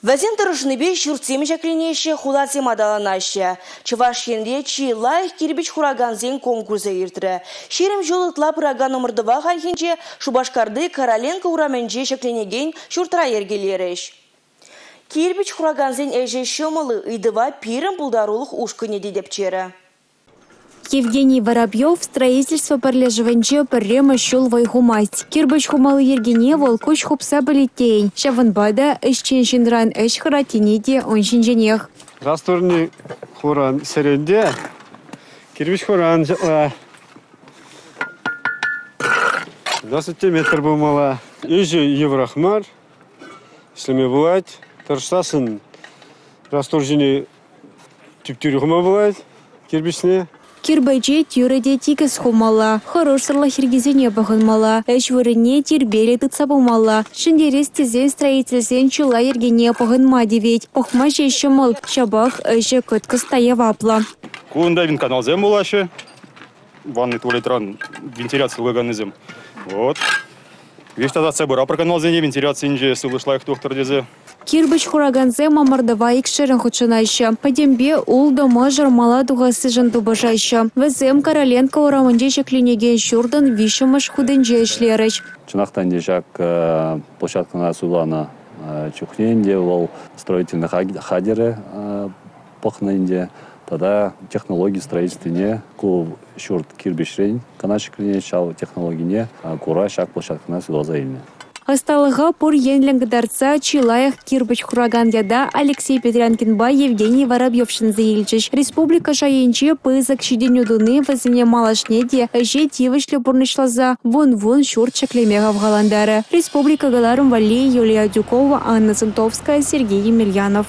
Вәзен тұрышыныбе шүртсем жәкленеші хулатсем адаланашы. Чываш енречі лайық кербіч хураганзен конкурсы ертірі. Шерім жолытла пыраган омырдыва хайхенче Шубашкарды Короленко ураменже жәкленеген шүртыра ергелеріш. Кербіч хураганзен әже шымылы ыдыва пирім бұлдарулық ушкыне дедепчері. Евгений Воробьев строительство порлежевенче пыррема шул вайхумасть. Кирбыч хумалы ергене волкуч хупса балетейн. Шаванбада ишчен шинран эш харатинеде он шинженех. Растурни хуран серенде. Кирбич хуран жала. 20 метр бумала. Иже еврахмар. Если бывает, торштасын растуржини тюптюрі хума бывает. Кирбичне. Кирбайче тюреде тикес хумала, хорошырлы хиргизене бағынмала, әшвіріне тербелі тұтса болмала. Шындерес тезе строительсен чула ергене бағынма девет. Оқма жешіміл, шабақ әші көткіс тая вапла. Куында вин каналзем болашы. Ванный туалетран вентиляция лыганызем. Вот. Вештазация бұра про каналзене вентиляция инже сылышлайық доктор дезе. Кирбыч хураганзе мамардава икшерен хучынайшы. Падембе ул дома жармала дуғасы жынду бажайшы. Візем Короленко урамынде жекленеген шурдан вишімыш худынже ішлеріш. Чынақтан дежак площадкана сулана чухненде, ол строительный хадеры пахненде. Тогда технологии строительстве ку шурт кирбишрень, канашеклене чал технологии кура шак площадкана сулазаильне. Асталыға пур енлінгідарца Чилаях Кирбыч Хурагандяда Алексей Петрянкинба Евгений Воробьевшин заилчиш. Республика жайынче пызык шиденюдуны вазыне малашнеде әже тивышлі бұрнышлаза вон-вон шурт чаклемеға вғаландары. Республика галарым Валей, Юлия Дюкова, Анна Центовская, Сергей Емельянов.